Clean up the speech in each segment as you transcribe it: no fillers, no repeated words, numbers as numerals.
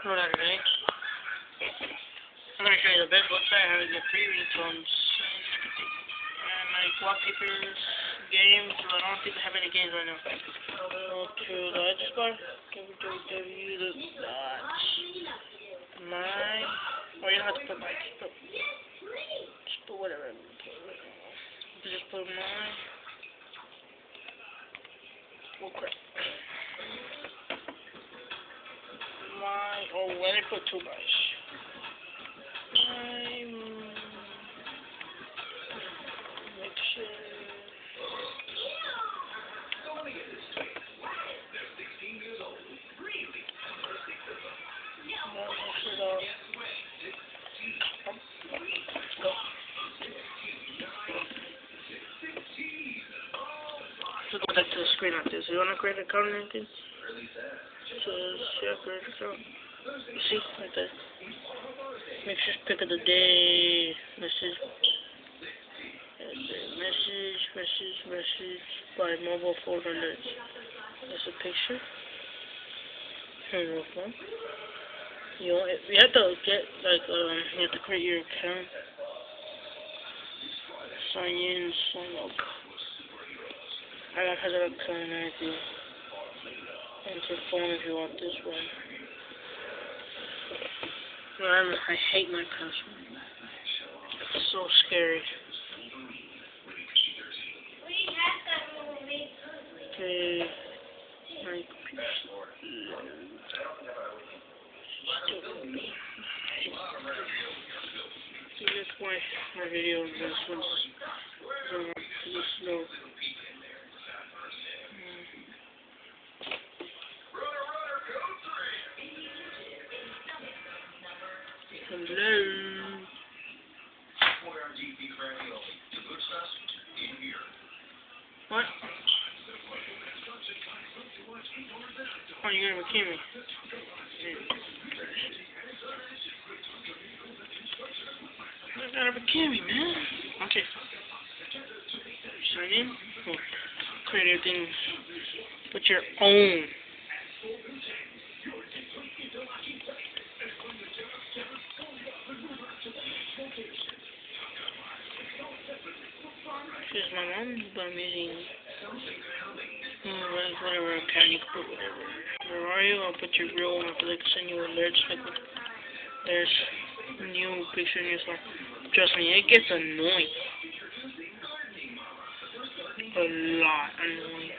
Hello there today. I'm going to show you the best website how to get free ringtones and like wallpapers, games, but I don't think they have any games right now. Go to the address bar, www.my, or you don't have to put my, just put whatever. Just put my, oh crap. Oh, let me put two bars. Make sure. So go back to the screen like this. You want to create an account or anything? So, yeah, create an account. You see, right there. Make sure to pick of the day, message by mobile phone alerts. That's a picture. Here's your phone. You have to get, like, you have to create your account. Sign in, sign up. I like how that account ID. Enter phone if you want this one. I hate my password. It's so scary. Okay. My computer. See, that's why my video is this one's slow. Hello. What? Oh, you got a bikini. I got a bikini, man. Okay. Sign in. Oh, create everything. Put your own. Here's my mom, but I'm using whatever account you can put whatever. Where are you? I'll put your real one. I'll like send you alerts. Like there's new picture in your phone. Trust me, it gets annoying. A lot annoying.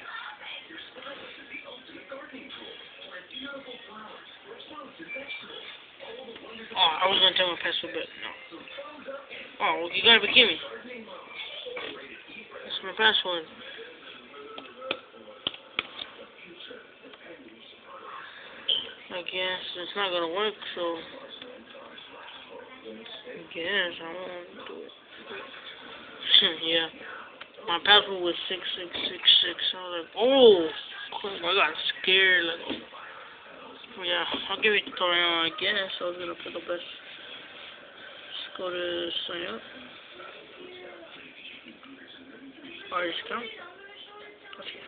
Oh, I was gonna tell my password, but no. Oh, well, you got a bikini. That's my password. I guess it's not gonna work, so I guess I won't do it. Yeah. My password was 6666. I was like, oh, I got scared. Like, yeah, I'll give you a tutorial, I guess. I was gonna put the best. Just go to sign up. Artist account. Okay.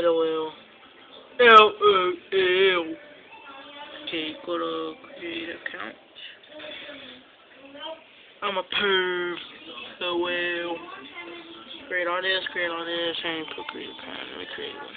LOL. LOL. Okay, go to create account. I'm a perv. LOL. Create all this, and put create account. Let me create one.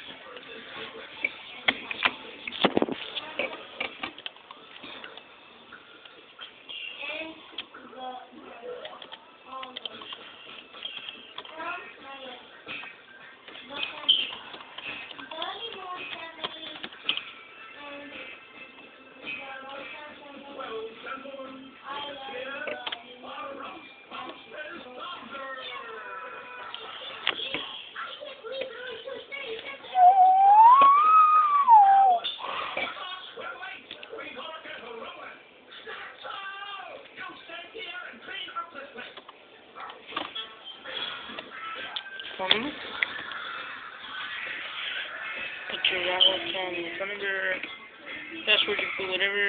Put your Yahoo account in front of your password, you put whatever.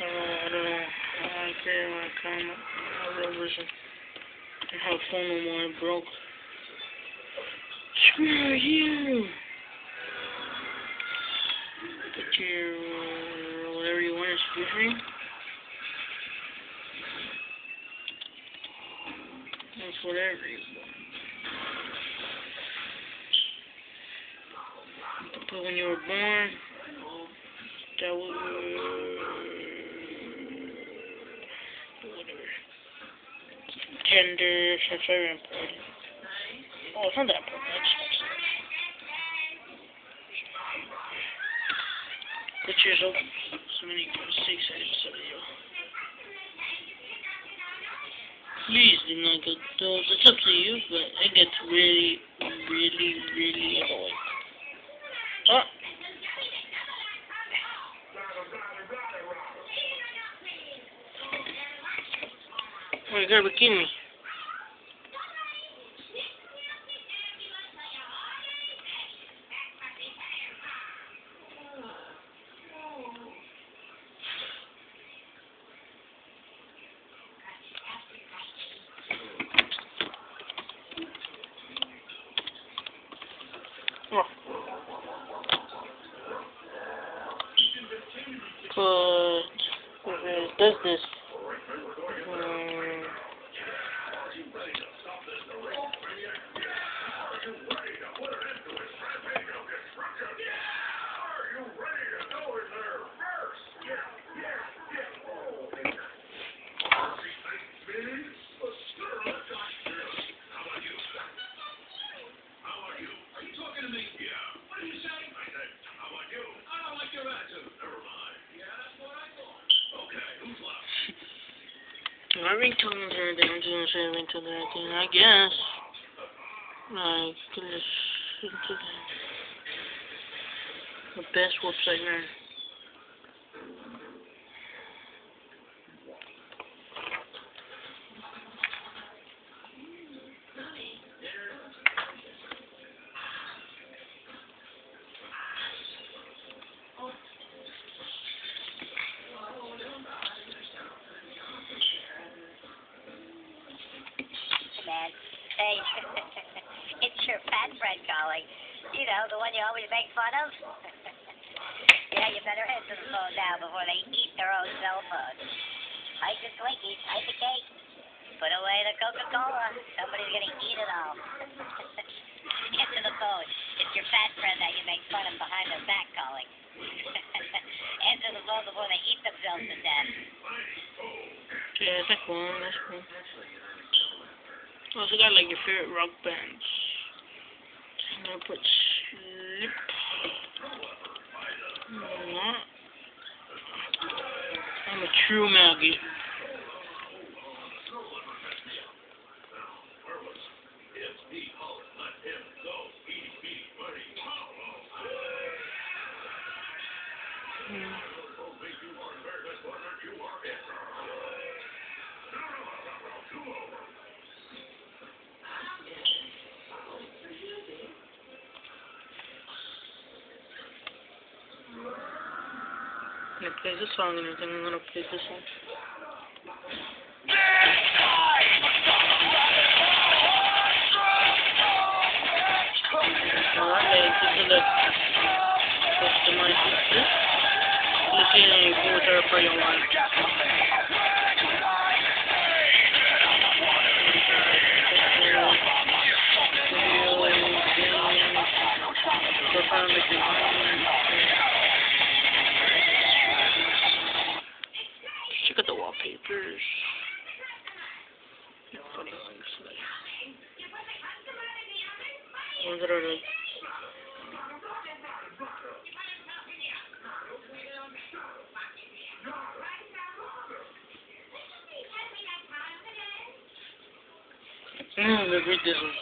I don't know. Yeah, my comment. My real version. I have a phone no more, it broke. Screw you! Put your whatever you want, excuse me. That's whatever you want. Put when you were born. That was whatever. Gender, that's very important. Oh, it's not that important. I just want to say. Put yourself so many 6 items of you. Please do not get those. It's up to you, but it gets really, really, really annoying. Oh. Oh, you gotta be kidding me. Oh. But if it does this, my ringtones are down. I'm just gonna say ringtones and everything. I guess I can listen to the best website, man. Hey, it's your fat friend calling. You know, the one you always make fun of? Yeah, you better answer the phone now before they eat their own cell phone. Hide the Twinkies, hide the cake. Put away the Coca-Cola. Somebody's gonna eat it all. Answer the phone. It's your fat friend that you make fun of behind their back calling. Answer the phone before they eat themselves to death. Yeah, that's cool. That's cool. Also got like your favorite rock bands. I'm gonna put Slip. I'm a true Maggie. I'm gonna play this song and everything. I'm gonna play this one. Alright, this is the customized this. Let's see how you go with our prayer one. Check out the wallpapers. Funny ones. Ones that are like. Let's read this one.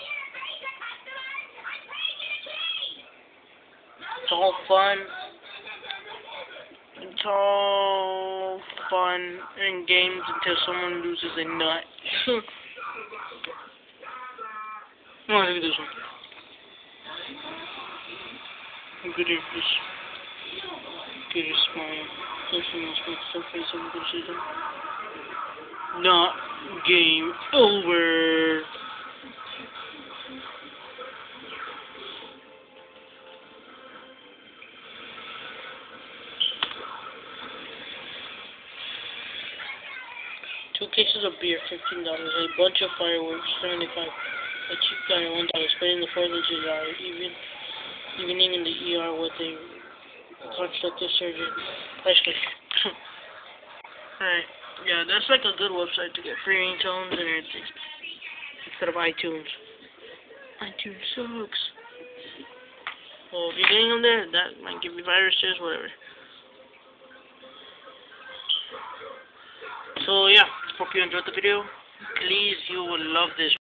It's all fun. It's all fun and games until someone loses a nut. Oh, look at this one. I'm good at this. Good at smile. That's the most fun stuff I ever considered. Not game over. Two cases of beer, $15. A bunch of fireworks, $75. A cheap guy, $1. Spending the 4th of July, evening in the ER with a constructive surgeon. Price click. Alright, yeah, that's like a good website to get free ringtones and everything. Instead of iTunes. iTunes sucks. Well, if you're getting them there, that might give you viruses, whatever. So yeah, hope you enjoyed the video. Please, you will love this.